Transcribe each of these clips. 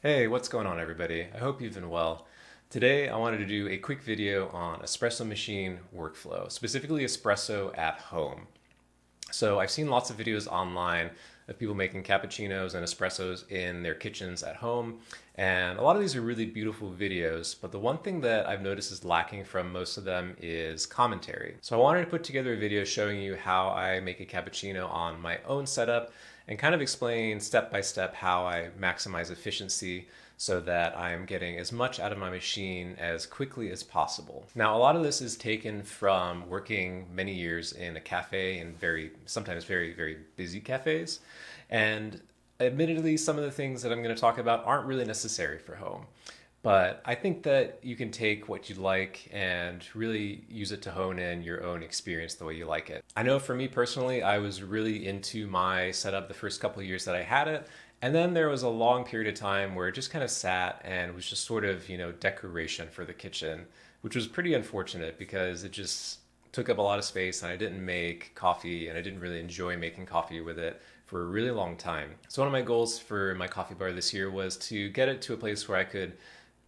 Hey, what's going on everybody? I hope you've been well. Today I wanted to do a quick video on espresso machine workflow, specifically espresso at home. So I've seen lots of videos online of people making cappuccinos and espressos in their kitchens at home, and a lot of these are really beautiful videos, but the one thing that I've noticed is lacking from most of them is commentary. So I wanted to put together a video showing you how I make a cappuccino on my own setup and kind of explain step by step how I maximize efficiency so that I'm getting as much out of my machine as quickly as possible. Now, a lot of this is taken from working many years in a cafe and sometimes very busy cafes. And admittedly, some of the things that I'm going to talk about aren't really necessary for home. But I think that you can take what you like and really use it to hone in your own experience the way you like it. I know for me personally, I was really into my setup the first couple of years that I had it. And then there was a long period of time where it just kind of sat and was just sort of, decoration for the kitchen, which was pretty unfortunate because it just took up a lot of space and I didn't make coffee and I didn't really enjoy making coffee with it for a really long time. So one of my goals for my coffee bar this year was to get it to a place where I could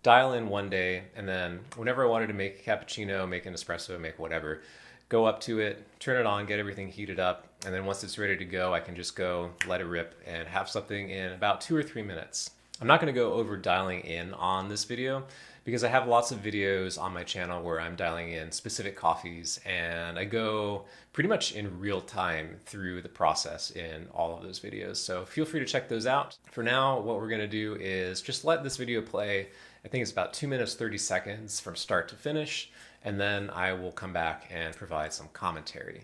dial in one day, and then whenever I wanted to make a cappuccino, make an espresso, make whatever, go up to it, turn it on, get everything heated up, and then once it's ready to go, I can just go let it rip and have something in about 2 or 3 minutes. I'm not going to go over dialing in on this video because I have lots of videos on my channel where I'm dialing in specific coffees and I go pretty much in real time through the process in all of those videos. So feel free to check those out. For now, what we're going to do is just let this video play. I think it's about 2 minutes, 30 seconds from start to finish, and then I will come back and provide some commentary.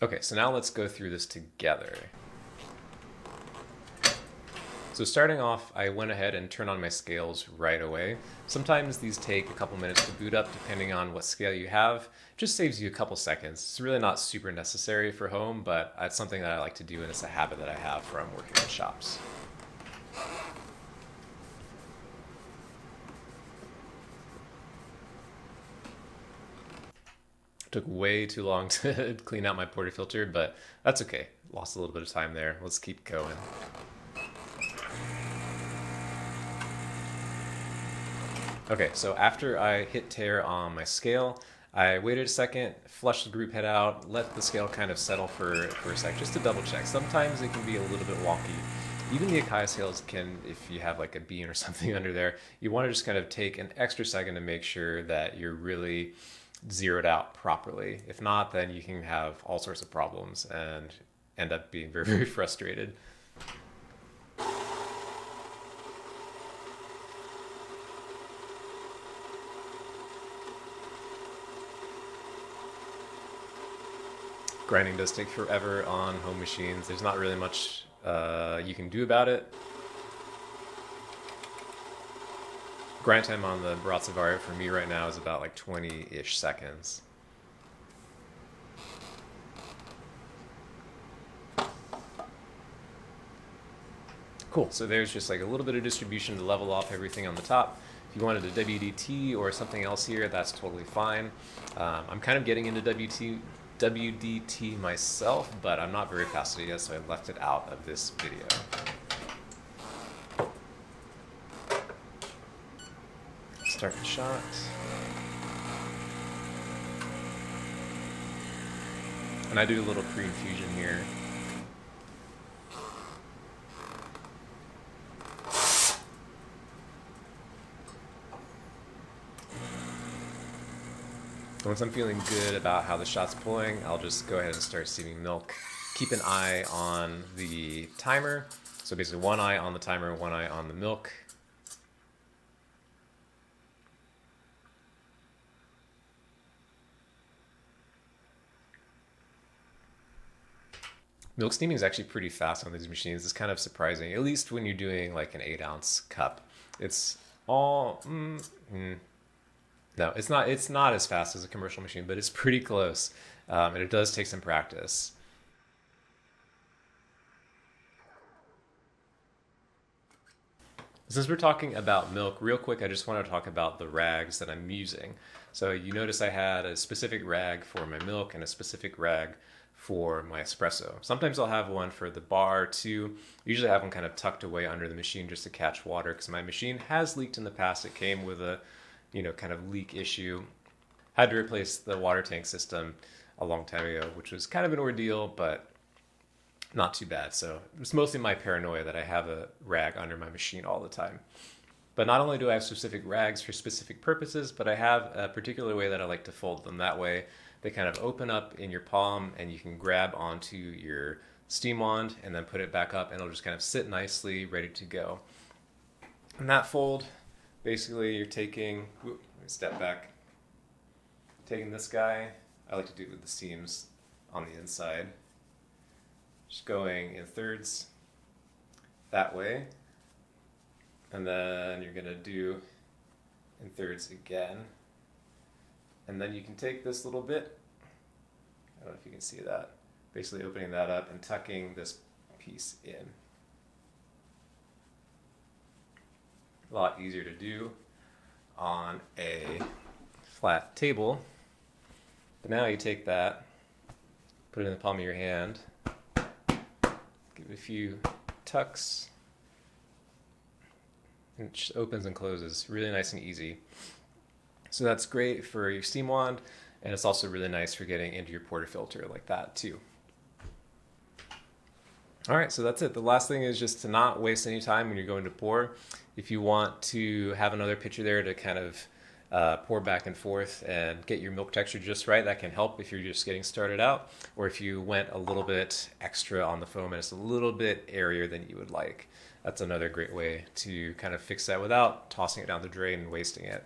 Okay, so now let's go through this together. So starting off, I went ahead and turned on my scales right away. Sometimes these take a couple minutes to boot up depending on what scale you have. It just saves you a couple seconds. It's really not super necessary for home, but it's something that I like to do and it's a habit that I have from working in shops. Took way too long to clean out my portafilter, but that's okay. Lost a little bit of time there. Let's keep going. Okay, so after I hit tare on my scale, I waited a second, flushed the group head out, let the scale kind of settle for a sec, just to double check. Sometimes it can be a little bit wonky. Even the Acai scales can, if you have like a bean or something under there, you want to just kind of take an extra second to make sure that you're really zeroed out properly. If not, then you can have all sorts of problems and end up being very, very frustrated. Grinding does take forever on home machines. There's not really much you can do about it. Grind time on the Baratza Vario for me right now is about like 20-ish seconds. Cool, so there's just like a little bit of distribution to level off everything on the top. If you wanted a WDT or something else here, that's totally fine. I'm kind of getting into WDT myself, but I'm not very fast at it yet, so I left it out of this video. Start the shot. And I do a little pre-infusion here. Once I'm feeling good about how the shot's pulling, I'll just go ahead and start steaming milk. Keep an eye on the timer. So basically one eye on the timer, one eye on the milk. Milk steaming is actually pretty fast on these machines. It's kind of surprising, at least when you're doing like an 8-ounce cup. It's all... No, it's not as fast as a commercial machine, but it's pretty close, and it does take some practice. Since we're talking about milk, real quick, I just want to talk about the rags that I'm using. So you notice I had a specific rag for my milk and a specific rag for my espresso. Sometimes I'll have one for the bar too. Usually I have one kind of tucked away under the machine just to catch water, because my machine has leaked in the past. It came with a kind of leak issue. Had to replace the water tank system a long time ago, which was kind of an ordeal, but not too bad. So it was mostly my paranoia that I have a rag under my machine all the time. But not only do I have specific rags for specific purposes, but I have a particular way that I like to fold them. That way they kind of open up in your palm and you can grab onto your steam wand and then put it back up and it'll just kind of sit nicely, ready to go. And that fold, basically you're taking, let me step back, taking this guy, I like to do it with the seams on the inside, just going in thirds that way, and then you're going to do in thirds again, and then you can take this little bit, I don't know if you can see that, basically opening that up and tucking this piece in. A lot easier to do on a flat table. But now you take that, put it in the palm of your hand, give it a few tucks, and it just opens and closes really nice and easy. So that's great for your steam wand, and it's also really nice for getting into your portafilter like that too. All right, so that's it. The last thing is just to not waste any time when you're going to pour. If you want to have another pitcher there to kind of pour back and forth and get your milk texture just right, that can help if you're just getting started out, or if you went a little bit extra on the foam and it's a little bit airier than you would like. That's another great way to kind of fix that without tossing it down the drain and wasting it.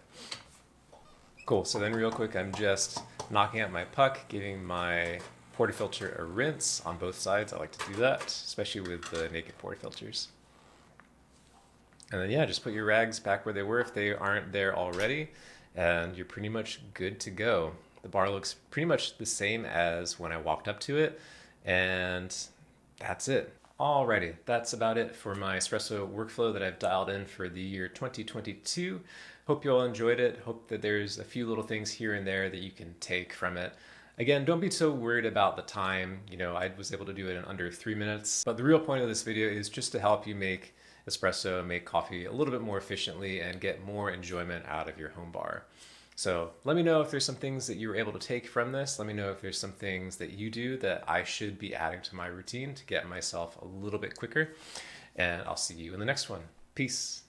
Cool, so then real quick, I'm just knocking out my puck, giving my portafilter a rinse on both sides. I like to do that, especially with the naked portafilters. And then yeah, just put your rags back where they were if they aren't there already, and you're pretty much good to go. The bar looks pretty much the same as when I walked up to it, and that's it. Alrighty, that's about it for my espresso workflow that I've dialed in for the year 2022. Hope you all enjoyed it. Hope that there's a few little things here and there that you can take from it. Again, don't be so worried about the time. I was able to do it in under 3 minutes, but the real point of this video is just to help you make espresso, make coffee a little bit more efficiently and get more enjoyment out of your home bar. So let me know if there's some things that you were able to take from this. Let me know if there's some things that you do that I should be adding to my routine to get myself a little bit quicker. And I'll see you in the next one. Peace.